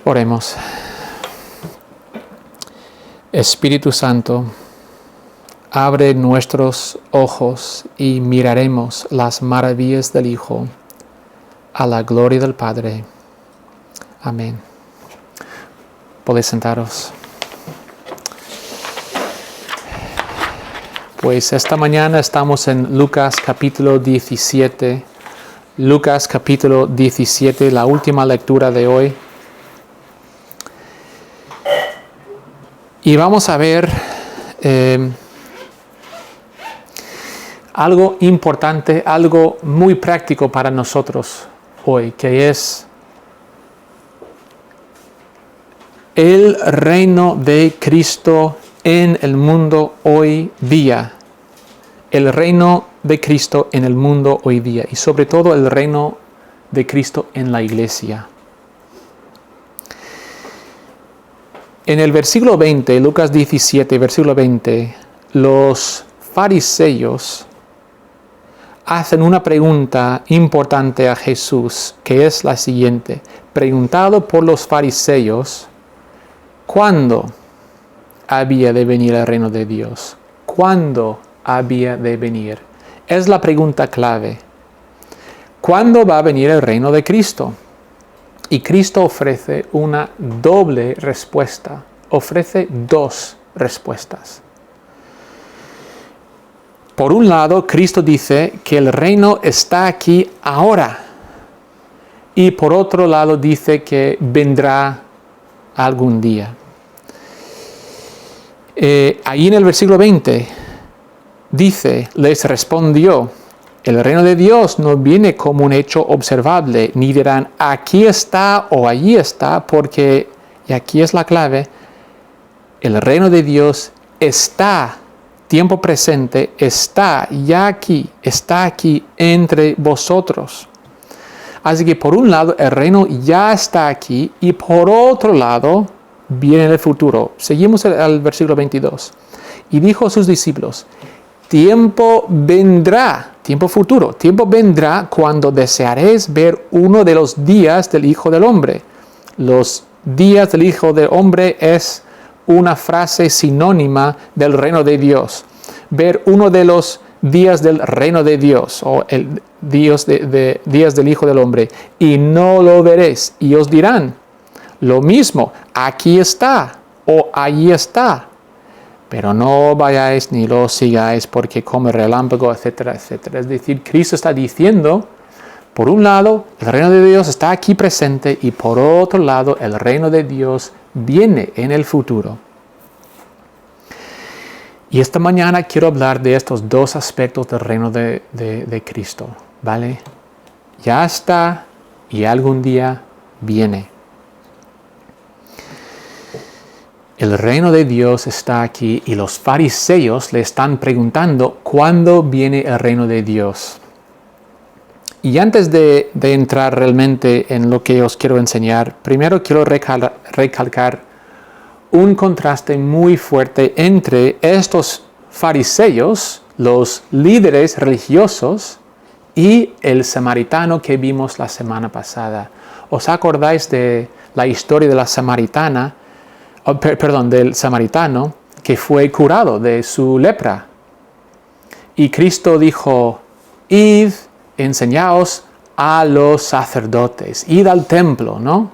Oremos. Espíritu Santo, abre nuestros ojos y miraremos las maravillas del Hijo, a la gloria del Padre. Amén. Podéis sentaros. Pues esta mañana estamos en Lucas capítulo 17. Lucas capítulo 17, la última lectura de hoy. Y vamos a ver algo importante, algo muy práctico para nosotros hoy, que es el reino de Cristo en el mundo hoy día. El reino de Cristo en el mundo hoy día. Y sobre todo el reino de Cristo en la iglesia. En el versículo 20, Lucas 17, versículo 20, los fariseos hacen una pregunta importante a Jesús, que es la siguiente. Preguntado por los fariseos, ¿cuándo había de venir el reino de Dios? ¿Cuándo había de venir? Es la pregunta clave. ¿Cuándo va a venir el reino de Cristo? Y Cristo ofrece una doble respuesta. Ofrece dos respuestas. Por un lado, Cristo dice que el reino está aquí ahora. Y por otro lado dice que vendrá algún día. Ahí en el versículo 20 dice, les respondió, el reino de Dios no viene como un hecho observable, ni dirán, aquí está o allí está, porque, y aquí es la clave, el reino de Dios está, tiempo presente, está ya aquí, está aquí entre vosotros. Así que por un lado, el reino ya está aquí, y por otro lado, viene en el futuro. Seguimos al versículo 22. Y dijo a sus discípulos, tiempo vendrá, tiempo futuro, tiempo vendrá cuando desearéis ver uno de los días del Hijo del Hombre. Los días del Hijo del Hombre es una frase sinónima del reino de Dios. Ver uno de los días del reino de Dios, o el días del Hijo del Hombre, y no lo veréis, y os dirán lo mismo, aquí está, o allí está. Pero no vayáis ni lo sigáis porque como relámpago, etcétera, etcétera. Es decir, Cristo está diciendo, por un lado, el reino de Dios está aquí presente y por otro lado, el reino de Dios viene en el futuro. Y esta mañana quiero hablar de estos dos aspectos del reino de Cristo, ¿vale? Ya está y algún día viene. El reino de Dios está aquí y los fariseos le están preguntando ¿cuándo viene el reino de Dios? Y antes de entrar realmente en lo que os quiero enseñar, primero quiero recalcar un contraste muy fuerte entre estos fariseos, los líderes religiosos, y el samaritano que vimos la semana pasada. ¿Os acordáis de la historia de la samaritana? Del samaritano que fue curado de su lepra. Y Cristo dijo, id, enseñaos a los sacerdotes, id al templo, ¿no?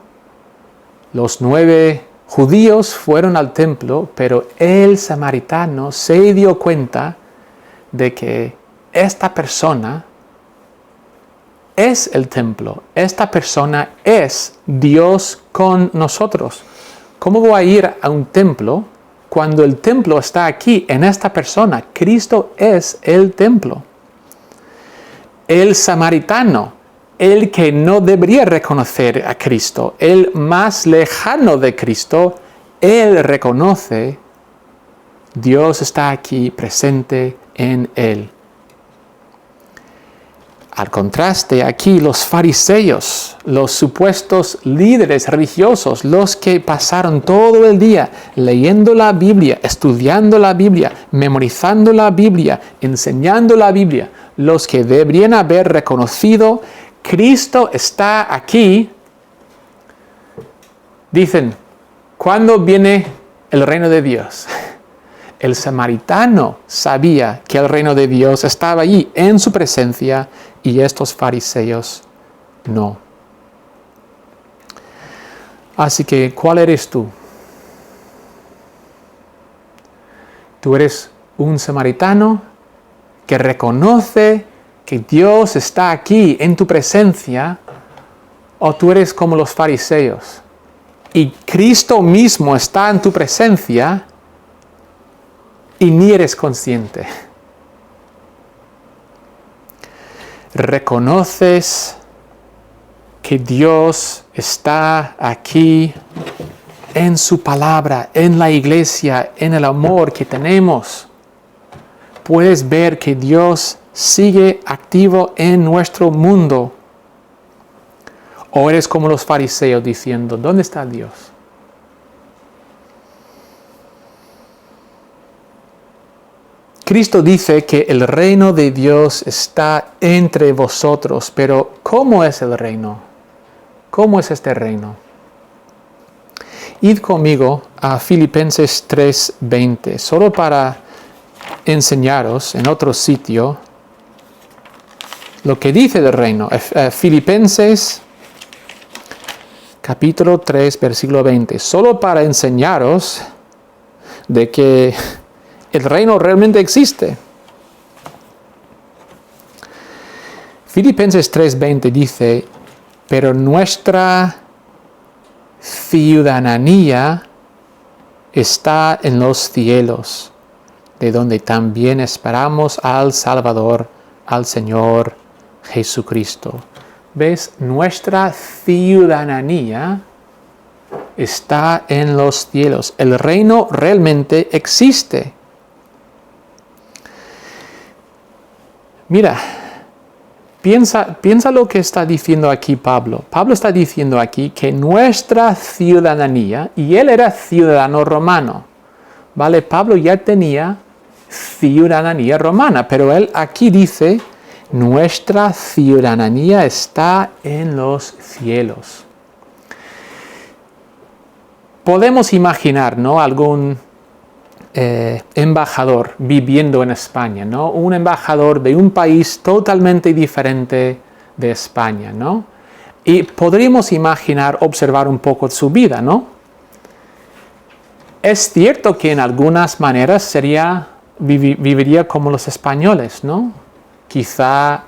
Los 9 judíos fueron al templo, pero el samaritano se dio cuenta de que esta persona es el templo, esta persona es Dios con nosotros. ¿Cómo voy a ir a un templo cuando el templo está aquí en esta persona? Cristo es el templo. El samaritano, el que no debería reconocer a Cristo, el más lejano de Cristo, él reconoce, Dios está aquí presente en él. Al contraste, aquí los fariseos, los supuestos líderes religiosos, los que pasaron todo el día leyendo la Biblia, estudiando la Biblia, memorizando la Biblia, enseñando la Biblia, los que deberían haber reconocido, Cristo está aquí, Dicen, ¿cuándo viene el reino de Dios? El samaritano sabía que el reino de Dios estaba allí en su presencia y estos fariseos no. Así que, ¿cuál eres tú? ¿Tú eres un samaritano que reconoce que Dios está aquí en tu presencia? ¿O tú eres como los fariseos? Y Cristo mismo está en tu presencia y ni eres consciente. ¿Reconoces que Dios está aquí en su palabra, en la iglesia, en el amor que tenemos? Puedes ver que Dios sigue activo en nuestro mundo. ¿O eres como los fariseos diciendo, ¿dónde está Dios? Cristo dice que el reino de Dios está entre vosotros, pero ¿cómo es el reino? ¿Cómo es este reino? Id conmigo a Filipenses 3:20, solo para enseñaros en otro sitio lo que dice del reino. Filipenses capítulo 3, versículo 20, solo para enseñaros de que el reino realmente existe. Filipenses 3:20 dice, pero nuestra ciudadanía está en los cielos, de donde también esperamos al Salvador, al Señor Jesucristo. ¿Ves? Nuestra ciudadanía está en los cielos. El reino realmente existe. Mira, piensa lo que está diciendo aquí Pablo. Pablo está diciendo aquí que nuestra ciudadanía, y él era ciudadano romano, ¿vale? Pablo ya tenía ciudadanía romana, pero él aquí dice, nuestra ciudadanía está en los cielos. Podemos imaginar, ¿no?, algún embajador viviendo en España, ¿no? Un embajador de un país totalmente diferente de España, ¿no? Y podríamos imaginar, observar un poco su vida, ¿no? Es cierto que en algunas maneras viviría como los españoles, ¿no? Quizá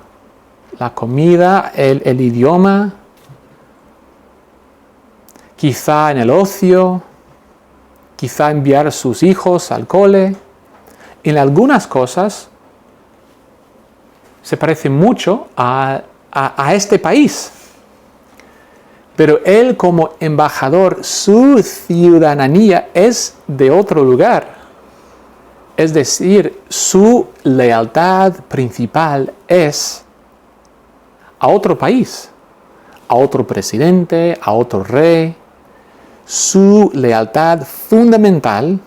la comida, el idioma, quizá en el ocio, quizá enviar a sus hijos al cole. En algunas cosas se parece mucho a este país. Pero él como embajador, su ciudadanía es de otro lugar. Es decir, su lealtad principal es a otro país, a otro presidente, a otro rey. Su lealtad fundamental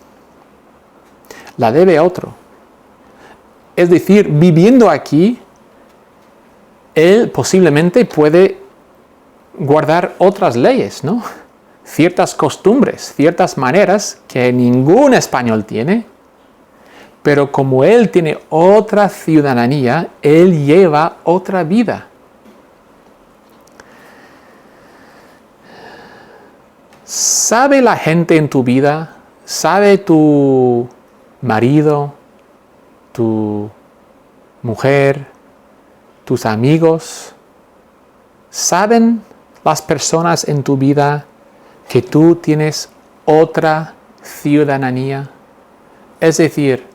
la debe a otro. Es decir, viviendo aquí, él posiblemente puede guardar otras leyes, ¿no? Ciertas costumbres, ciertas maneras que ningún español tiene, pero como él tiene otra ciudadanía, él lleva otra vida. ¿Sabe la gente en tu vida? ¿Sabe tu marido, tu mujer, tus amigos? ¿Saben las personas en tu vida que tú tienes otra ciudadanía? Es decir,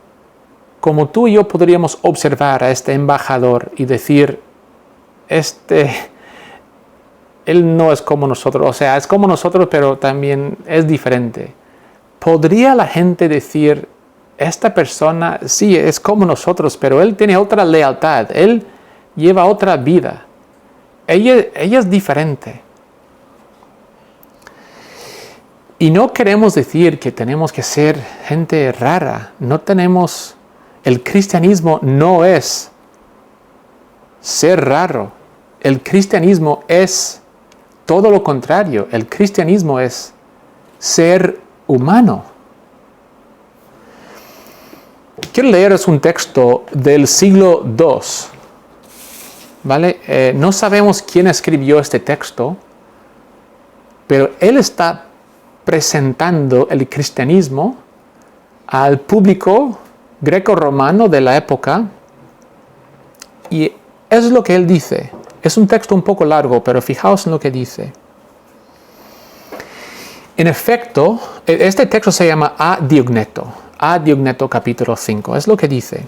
como tú y yo podríamos observar a este embajador y decir, él no es como nosotros, o sea, es como nosotros, pero también es diferente. ¿Podría la gente decir, esta persona sí es como nosotros, pero él tiene otra lealtad, él lleva otra vida, ella es diferente? Y no queremos decir que tenemos que ser gente rara, el cristianismo no es ser raro, el cristianismo es todo lo contrario. El cristianismo es ser humano. Quiero leeros un texto del siglo II. ¿Vale? No sabemos quién escribió este texto, pero él está presentando el cristianismo al público greco-romano de la época, y es lo que él dice. Es un texto un poco largo, pero fijaos en lo que dice. En efecto, este texto se llama A Diogneto capítulo 5, es lo que dice.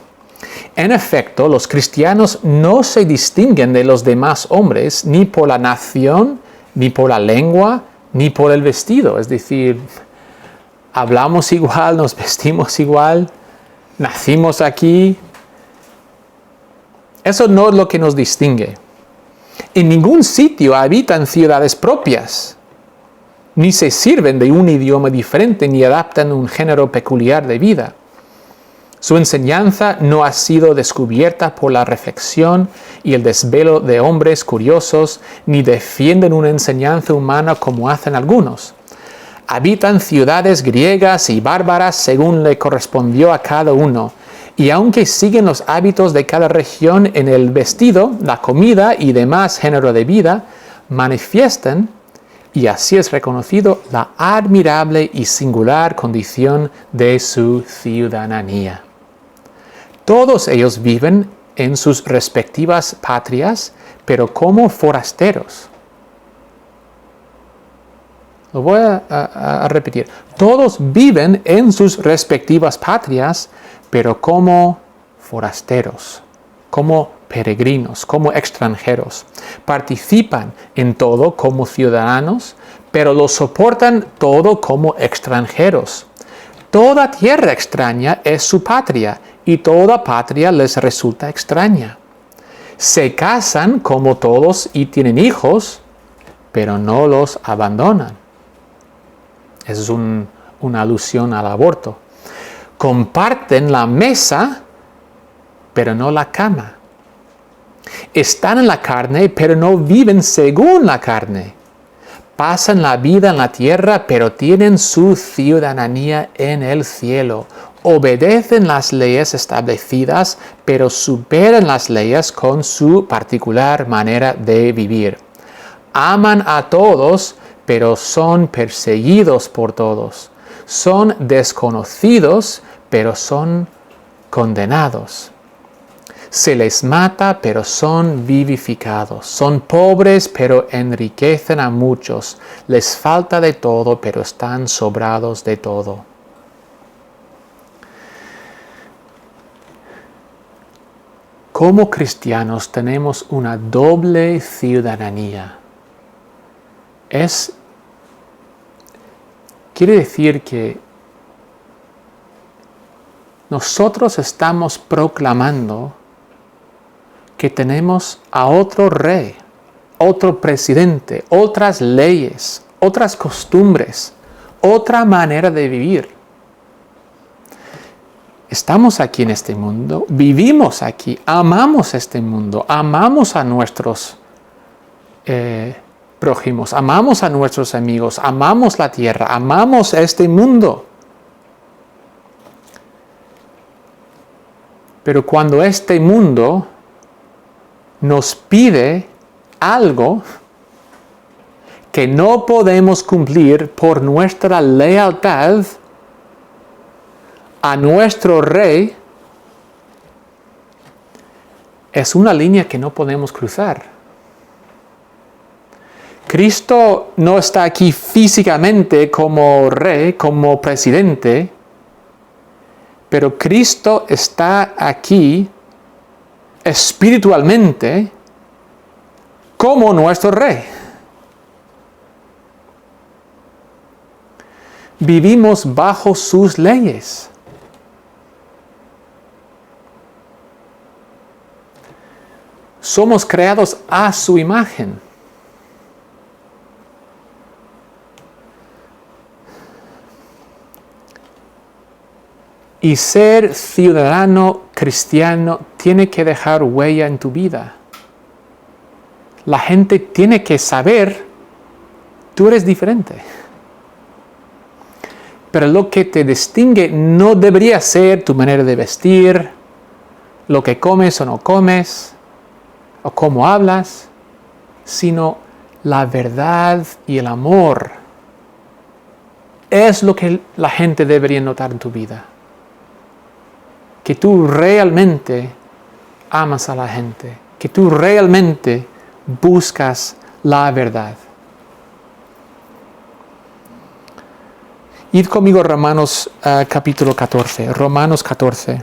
En efecto, los cristianos no se distinguen de los demás hombres ni por la nación, ni por la lengua, ni por el vestido. Es decir, hablamos igual, nos vestimos igual, nacimos aquí. Eso no es lo que nos distingue. En ningún sitio habitan ciudades propias, ni se sirven de un idioma diferente, ni adaptan un género peculiar de vida. Su enseñanza no ha sido descubierta por la reflexión y el desvelo de hombres curiosos, ni defienden una enseñanza humana como hacen algunos. Habitan ciudades griegas y bárbaras según le correspondió a cada uno, y aunque siguen los hábitos de cada región en el vestido, la comida y demás género de vida, manifiestan, y así es reconocido, la admirable y singular condición de su ciudadanía. Todos ellos viven en sus respectivas patrias, pero como forasteros. Lo voy a repetir. Todos viven en sus respectivas patrias, pero como forasteros, como peregrinos, como extranjeros. Participan en todo como ciudadanos, pero lo soportan todo como extranjeros. Toda tierra extraña es su patria, y toda patria les resulta extraña. Se casan como todos y tienen hijos, pero no los abandonan. Es una alusión al aborto. Comparten la mesa, pero no la cama. Están en la carne, pero no viven según la carne. Pasan la vida en la tierra, pero tienen su ciudadanía en el cielo. Obedecen las leyes establecidas, pero superan las leyes con su particular manera de vivir. Aman a todos, pero son perseguidos por todos. Son desconocidos, pero son condenados. Se les mata, pero son vivificados. Son pobres, pero enriquecen a muchos. Les falta de todo, pero están sobrados de todo. Como cristianos tenemos una doble ciudadanía. Quiere decir que nosotros estamos proclamando que tenemos a otro rey, otro presidente, otras leyes, otras costumbres, otra manera de vivir. Estamos aquí en este mundo, vivimos aquí, amamos este mundo, amamos a nuestros prójimos, amamos a nuestros amigos, amamos la tierra, amamos a este mundo. Pero cuando este mundo nos pide algo que no podemos cumplir por nuestra lealtad a nuestro rey, es una línea que no podemos cruzar. Cristo no está aquí físicamente como rey, como presidente, pero Cristo está aquí espiritualmente como nuestro rey. Vivimos bajo sus leyes. Somos creados a su imagen. Y ser ciudadano cristiano tiene que dejar huella en tu vida. La gente tiene que saber, tú eres diferente. pero lo que te distingue no debería ser tu manera de vestir, lo que comes o no comes, o cómo hablas, sino la verdad y el amor. Es lo que la gente debería notar en tu vida. Que tú realmente amas a la gente, que tú realmente buscas la verdad. Id conmigo a Romanos capítulo 14. Romanos 14.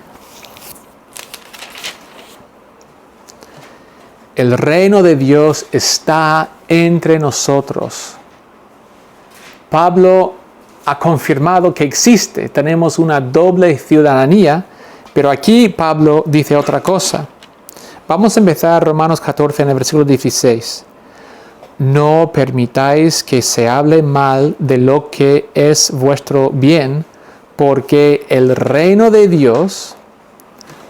El reino de Dios está entre nosotros. Pablo ha confirmado que existe. Tenemos una doble ciudadanía, pero aquí Pablo dice otra cosa. Vamos a empezar Romanos 14 en el versículo 16. No permitáis que se hable mal de lo que es vuestro bien, porque el reino de Dios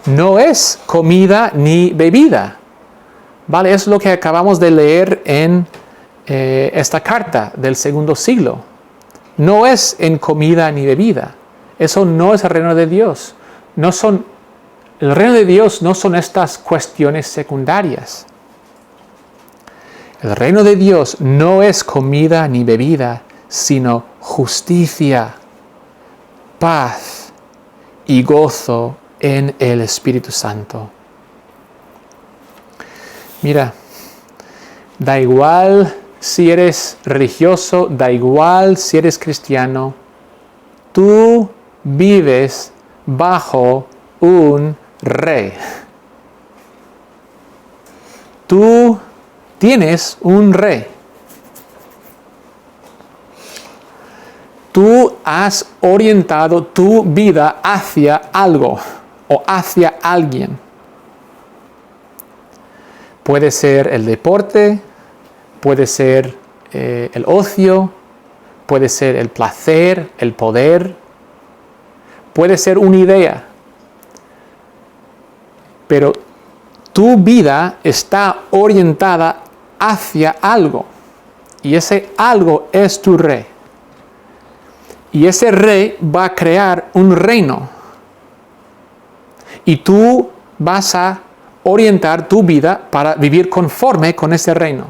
no es comida ni bebida. ¿Vale? Es lo que acabamos de leer en esta carta del segundo siglo. No es en comida ni bebida. Eso no es el reino de Dios. El reino de Dios no son estas cuestiones secundarias. El reino de Dios no es comida ni bebida, sino justicia, paz y gozo en el Espíritu Santo. Mira, da igual si eres religioso, da igual si eres cristiano, tú vives bajo un rey. Tú tienes un rey. Tú has orientado tu vida hacia algo o hacia alguien. Puede ser el deporte, puede ser el ocio, puede ser el placer, el poder, puede ser una idea. Pero tu vida está orientada hacia algo. Y ese algo es tu rey. Y ese rey va a crear un reino. Y tú vas a orientar tu vida para vivir conforme con ese reino.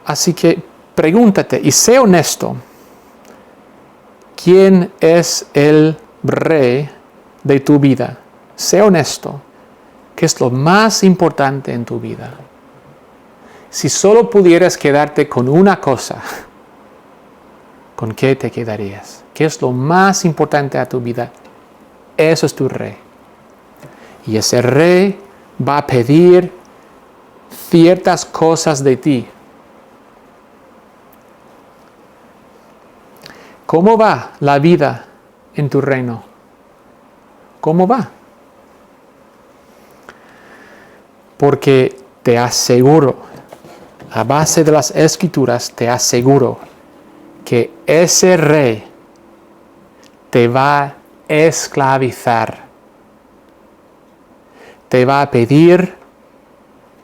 Así que pregúntate y sé honesto. ¿Quién es el rey de tu vida? Sé honesto. ¿Qué es lo más importante en tu vida? Si solo pudieras quedarte con una cosa, ¿con qué te quedarías? ¿Qué es lo más importante a tu vida? Eso es tu rey. Y ese rey va a pedir ciertas cosas de ti. ¿Cómo va la vida en tu reino? ¿Cómo va? Porque te aseguro, a base de las Escrituras, te aseguro que ese rey te va a esclavizar. Te va a pedir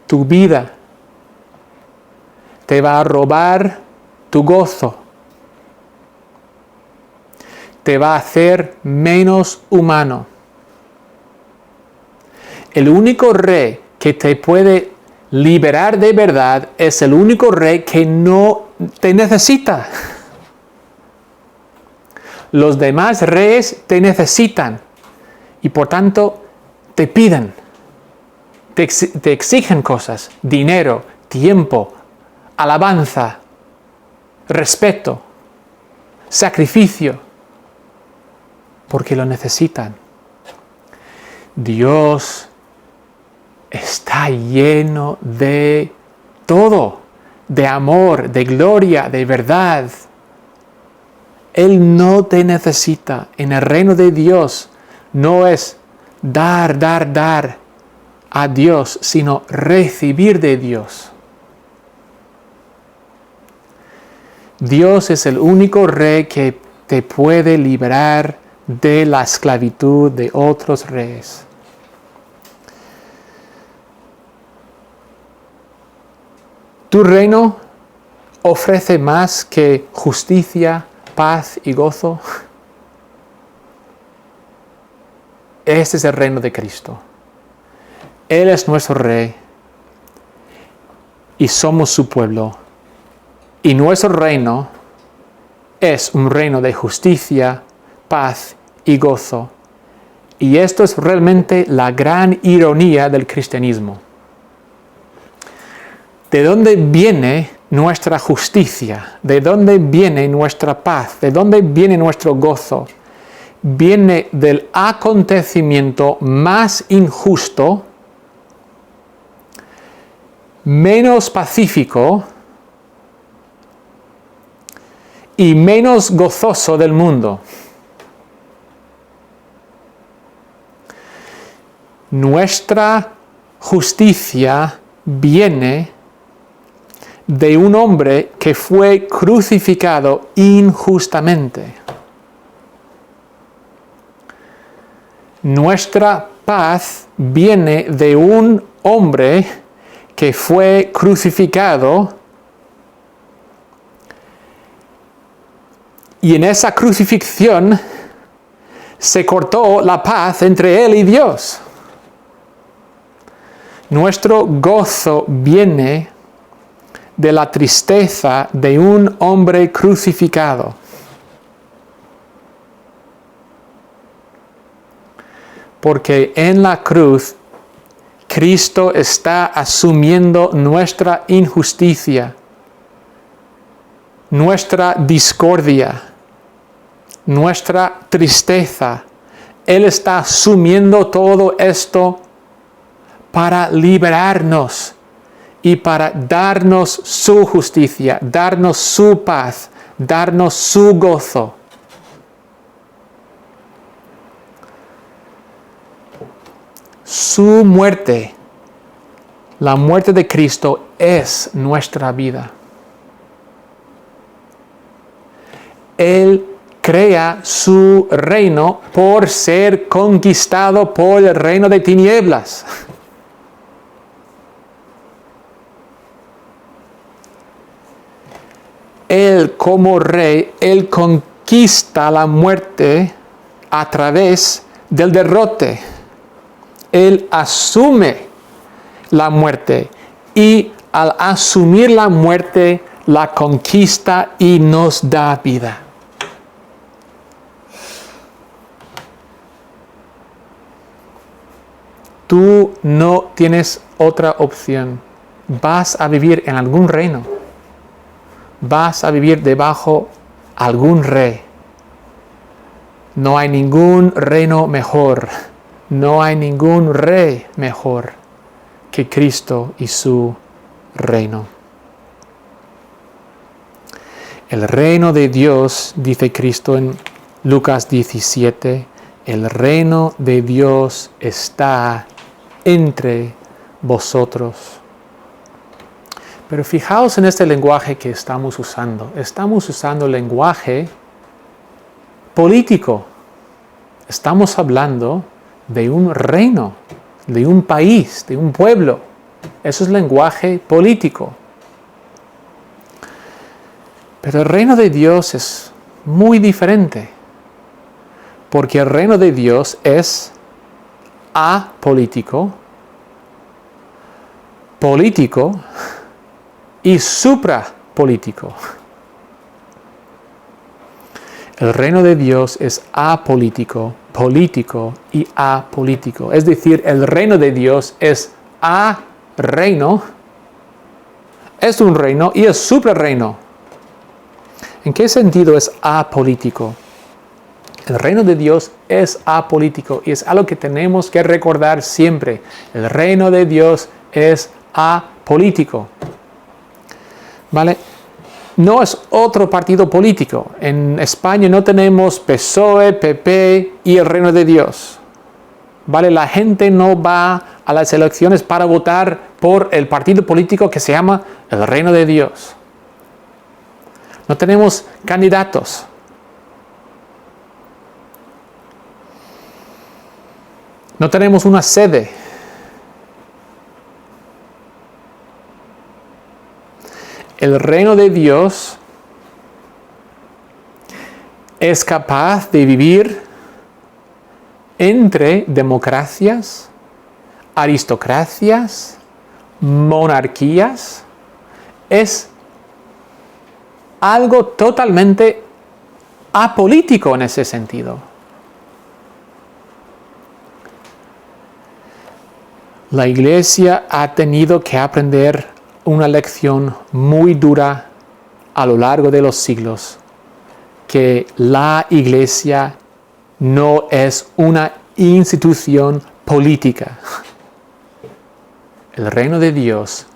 tu vida. Te va a robar tu gozo. Te va a hacer menos humano. El único rey que te puede liberar de verdad es el único rey que no te necesita. Los demás reyes te necesitan y por tanto te piden, te exigen cosas, dinero, tiempo, alabanza, respeto, sacrificio, porque lo necesitan. Dios está lleno de todo, de amor, de gloria, de verdad. Él no te necesita. En el reino de Dios no es dar a Dios, sino recibir de Dios. Dios es el único rey que te puede liberar de la esclavitud de otros reyes. Tu reino ofrece más que justicia, paz y gozo? Este es el reino de Cristo. Él es nuestro Rey y somos su pueblo. Y nuestro reino es un reino de justicia, paz y gozo. Y esto es realmente la gran ironía del cristianismo. ¿De dónde viene nuestra justicia? ¿De dónde viene nuestra paz? ¿De dónde viene nuestro gozo? Viene del acontecimiento más injusto, menos pacífico y menos gozoso del mundo. Nuestra justicia viene de un hombre que fue crucificado injustamente. Nuestra paz viene de un hombre que fue crucificado y en esa crucifixión se cortó la paz entre él y Dios. Nuestro gozo viene de la tristeza de un hombre crucificado. Porque en la cruz, Cristo está asumiendo nuestra injusticia, nuestra discordia, nuestra tristeza. Él está asumiendo todo esto para liberarnos y para darnos su justicia, darnos su paz, darnos su gozo. Su muerte, la muerte de Cristo, es nuestra vida. Él crea su reino por ser conquistado por el reino de tinieblas. Él como rey, Él conquista la muerte a través del derrote. Él asume la muerte y al asumir la muerte la conquista y nos da vida. Tú no tienes otra opción. Vas a vivir en algún reino. Vas a vivir debajo algún rey. No hay ningún reino mejor. No hay ningún rey mejor que Cristo y su reino. El reino de Dios, dice Cristo en Lucas 17, el reino de Dios está entre vosotros. Pero fijaos en este lenguaje que estamos usando. Estamos usando lenguaje político. Estamos hablando de un reino, de un país, de un pueblo. Eso es lenguaje político. Pero el reino de Dios es muy diferente. Porque el reino de Dios es apolítico, político y suprapolítico. El reino de Dios es apolítico, político y apolítico. Es decir, el reino de Dios es reino, es un reino y es suprarreino. ¿En qué sentido es apolítico? El reino de Dios es apolítico y es algo que tenemos que recordar siempre. El reino de Dios es apolítico. ¿Vale? No es otro partido político. En España no tenemos PSOE, PP y el reino de Dios. ¿Vale? La gente no va a las elecciones para votar por el partido político que se llama el reino de Dios. No tenemos candidatos. No tenemos una sede. El reino de Dios es capaz de vivir entre democracias, aristocracias, monarquías. Es algo totalmente apolítico en ese sentido. La Iglesia ha tenido que aprender una lección muy dura a lo largo de los siglos, que la Iglesia no es una institución política. El reino de Dios,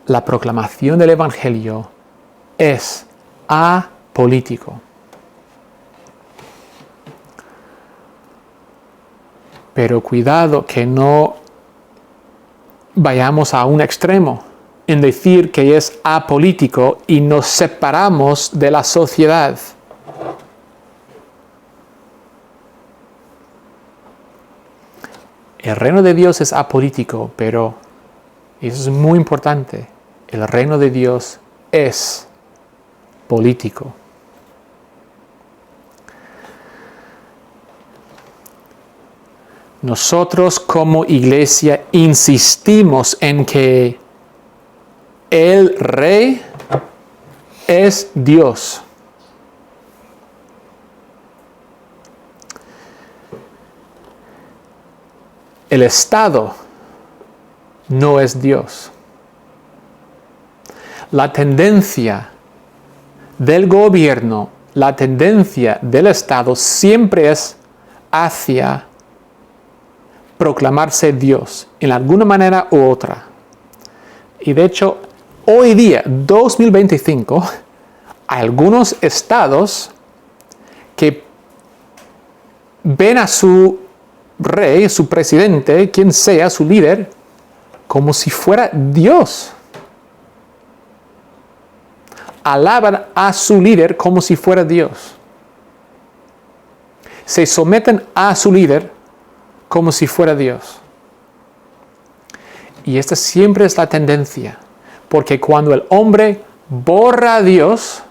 la proclamación del Evangelio, es apolítico. Pero cuidado que no vayamos a un extremo en decir que es apolítico y nos separamos de la sociedad. El reino de Dios es apolítico, pero, y eso es muy importante, el reino de Dios es político. Nosotros como iglesia insistimos en que el rey es Dios. El Estado no es Dios. La tendencia del gobierno, la tendencia del Estado siempre es hacia proclamarse Dios en alguna manera u otra. Y de hecho, hoy día, 2025, hay algunos estados que ven a su rey, su presidente, quien sea su líder, como si fuera Dios. Alaban a su líder como si fuera Dios. Se someten a su líder como si fuera Dios. Y esta siempre es la tendencia, porque cuando el hombre borra a Dios,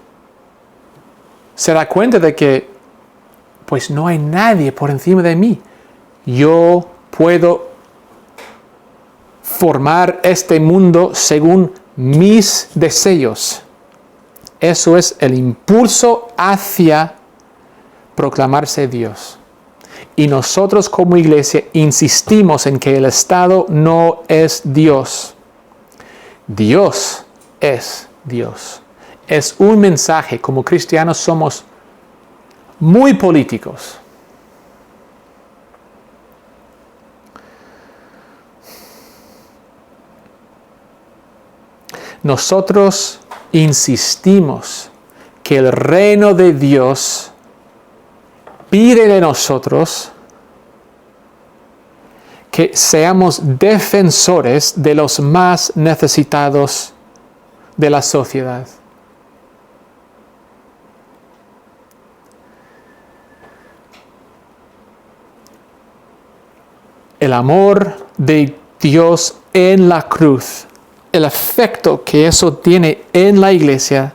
se da cuenta de que, pues no hay nadie por encima de mí. Yo puedo formar este mundo según mis deseos. Eso es el impulso hacia proclamarse Dios. Y nosotros como iglesia insistimos en que el Estado no es Dios. Dios es Dios. Es un mensaje. Como cristianos somos muy políticos. Nosotros insistimos que el reino de Dios pide de nosotros que seamos defensores de los más necesitados de la sociedad. El amor de Dios en la cruz, el efecto que eso tiene en la iglesia,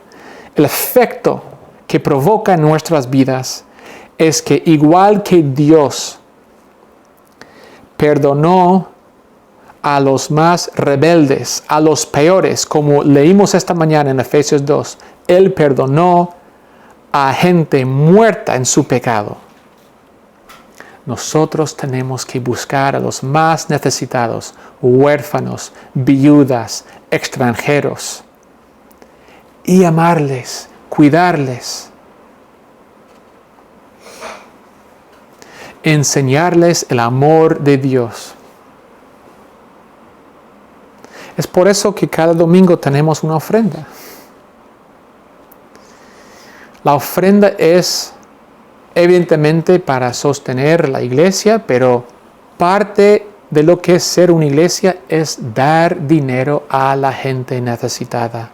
el efecto que provoca en nuestras vidas, es que igual que Dios perdonó a los más rebeldes, a los peores, como leímos esta mañana en Efesios 2, Él perdonó a gente muerta en su pecado. Nosotros tenemos que buscar a los más necesitados, huérfanos, viudas, extranjeros, y amarles, cuidarles, enseñarles el amor de Dios. Es por eso que cada domingo tenemos una ofrenda. La ofrenda es evidentemente para sostener la iglesia, pero parte de lo que es ser una iglesia es dar dinero a la gente necesitada.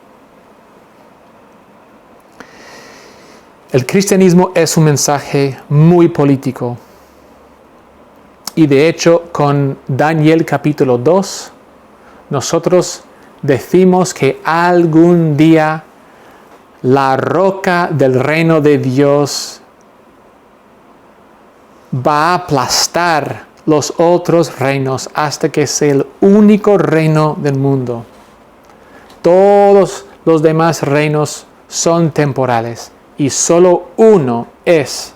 El cristianismo es un mensaje muy político. Y de hecho, con Daniel capítulo 2, nosotros decimos que algún día la roca del reino de Dios va a aplastar los otros reinos hasta que sea el único reino del mundo. Todos los demás reinos son temporales y solo uno es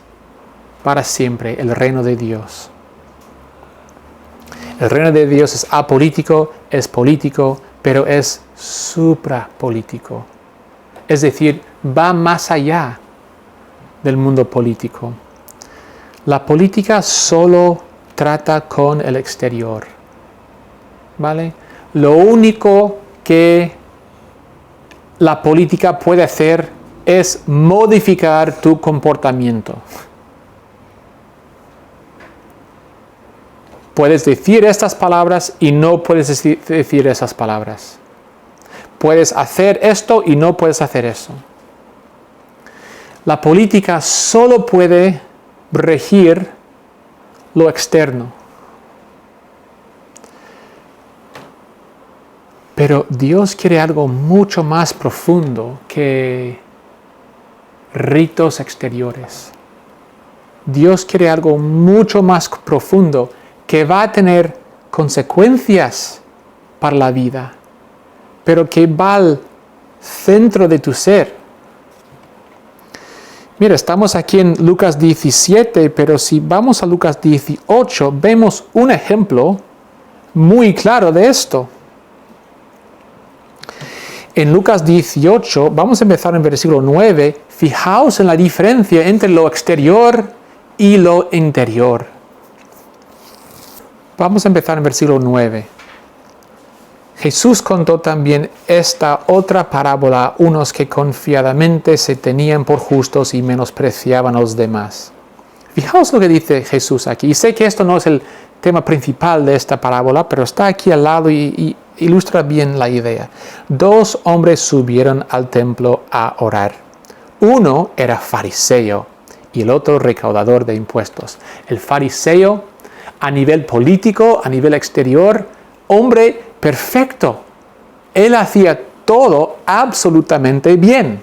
para siempre, el reino de Dios. El reino de Dios es apolítico, es político, pero es suprapolítico. Es decir, va más allá del mundo político. La política solo trata con el exterior, ¿vale? Lo único que la política puede hacer es modificar tu comportamiento. Puedes decir estas palabras y no puedes decir esas palabras. Puedes hacer esto y no puedes hacer eso. La política solo puede regir lo externo. Pero Dios quiere algo mucho más profundo que ritos exteriores. Dios quiere algo mucho más profundo que va a tener consecuencias para la vida, pero que va al centro de tu ser. Mira, estamos aquí en Lucas 17, pero si vamos a Lucas 18, vemos un ejemplo muy claro de esto. En Lucas 18, vamos a empezar en versículo 9, fijaos en la diferencia entre lo exterior y lo interior. Vamos a empezar en versículo 9. Jesús contó también esta otra parábola a unos que confiadamente se tenían por justos y menospreciaban a los demás. Fijaos lo que dice Jesús aquí. Y sé que esto no es el tema principal de esta parábola, pero está aquí al lado y ilustra bien la idea. 2 hombres subieron al templo a orar. Uno era fariseo y el otro recaudador de impuestos. El fariseo, a nivel político, a nivel exterior, hombre perfecto. Él hacía todo absolutamente bien.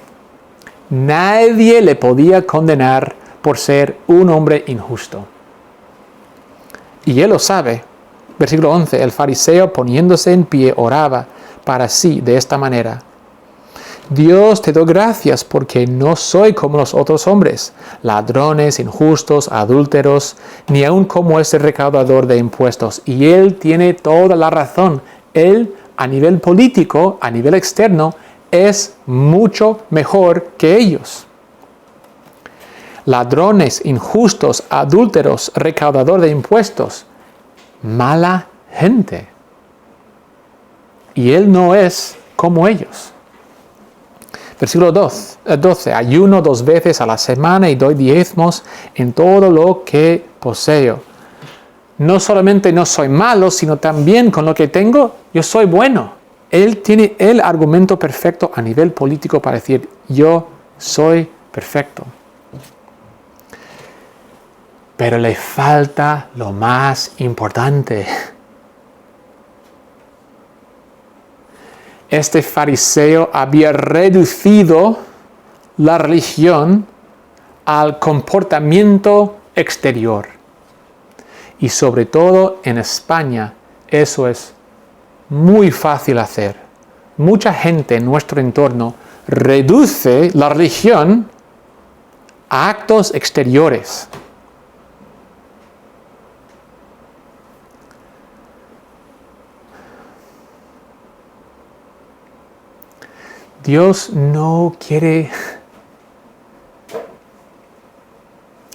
Nadie le podía condenar por ser un hombre injusto. Y él lo sabe. Versículo 11. El fariseo, poniéndose en pie, oraba para sí de esta manera: Dios, te doy gracias porque no soy como los otros hombres, ladrones, injustos, adúlteros, ni aun como ese recaudador de impuestos. Y él tiene toda la razón. Él, a nivel político, a nivel externo, es mucho mejor que ellos. Ladrones, injustos, adúlteros, recaudador de impuestos. Mala gente. Y él no es como ellos. Versículo 12. Ayuno 2 veces a la semana y doy diezmos en todo lo que poseo. No solamente no soy malo, sino también con lo que tengo, yo soy bueno. Él tiene el argumento perfecto a nivel político para decir, yo soy perfecto. Pero le falta lo más importante. Este fariseo había reducido la religión al comportamiento exterior. Y sobre todo en España, eso es muy fácil hacer. Mucha gente en nuestro entorno reduce la religión a actos exteriores. Dios no quiere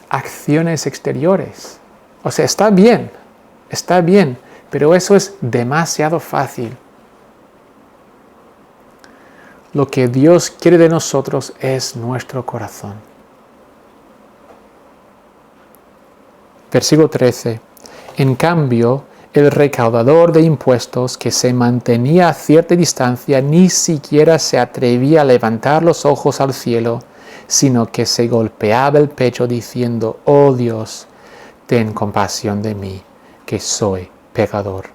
acciones exteriores. O sea, está bien, pero eso es demasiado fácil. Lo que Dios quiere de nosotros es nuestro corazón. Versículo 13. En cambio, el recaudador de impuestos, que se mantenía a cierta distancia, ni siquiera se atrevía a levantar los ojos al cielo, sino que se golpeaba el pecho diciendo: oh Dios, ten compasión de mí, que soy pecador.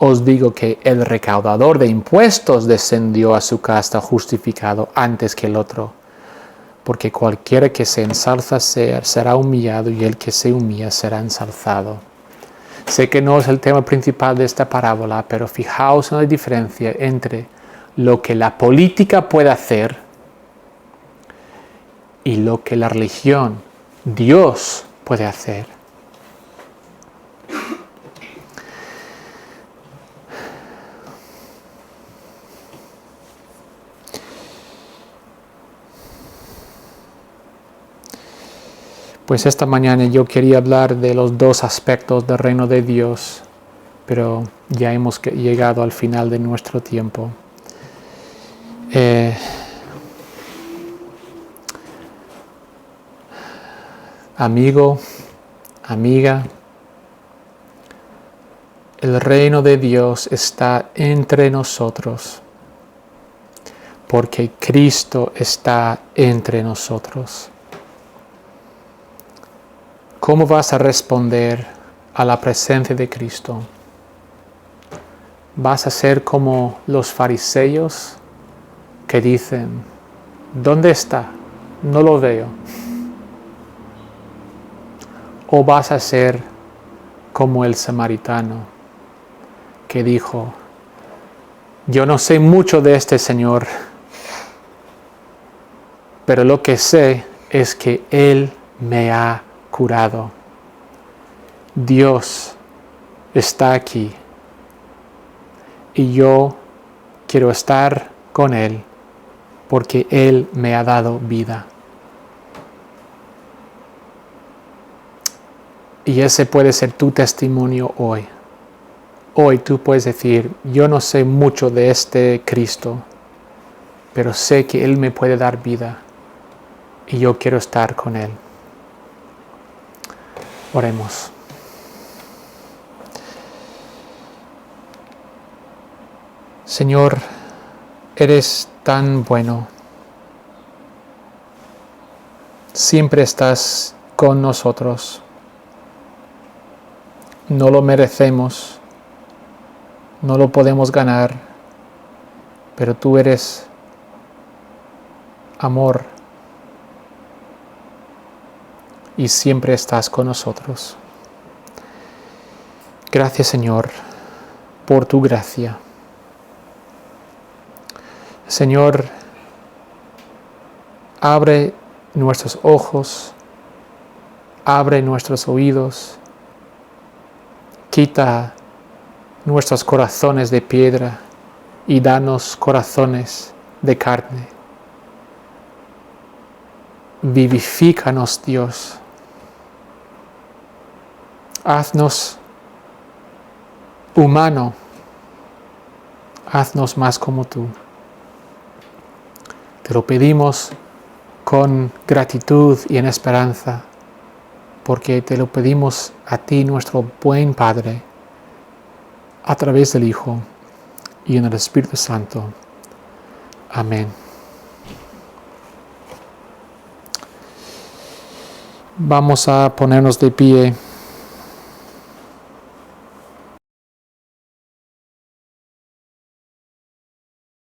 os digo que el recaudador de impuestos descendió a su casa justificado antes que el otro. Porque cualquiera que se ensalza será humillado, y el que se humilla será ensalzado. Sé que no es el tema principal de esta parábola, pero fijaos en la diferencia entre lo que la política puede hacer y lo que la religión, Dios, puede hacer. Pues esta mañana yo quería hablar de los dos aspectos del reino de Dios, pero ya hemos llegado al final de nuestro tiempo. Amigo, amiga, el reino de Dios está entre nosotros, porque Cristo está entre nosotros. ¿Cómo vas a responder a la presencia de Cristo? ¿Vas a ser como los fariseos que dicen, ¿dónde está? No lo veo. ¿O vas a ser como el samaritano que dijo, yo no sé mucho de este Señor, pero lo que sé es que Él me ha curado? Dios está aquí y yo quiero estar con Él porque Él me ha dado vida. Y ese puede ser tu testimonio hoy. Hoy tú puedes decir, yo no sé mucho de este Cristo, pero sé que Él me puede dar vida y yo quiero estar con Él. Oremos. Señor, eres tan bueno. Siempre estás con nosotros. No lo merecemos, no lo podemos ganar, pero tú eres amor y siempre estás con nosotros. Gracias, Señor, por tu gracia. Señor, abre nuestros ojos, abre nuestros oídos, quita nuestros corazones de piedra y danos corazones de carne. Vivifícanos, Dios. Haznos humano. Haznos más como tú. Te lo pedimos con gratitud y en esperanza, porque te lo pedimos a ti, nuestro buen Padre, a través del Hijo y en el Espíritu Santo. Amén. Vamos a ponernos de pie.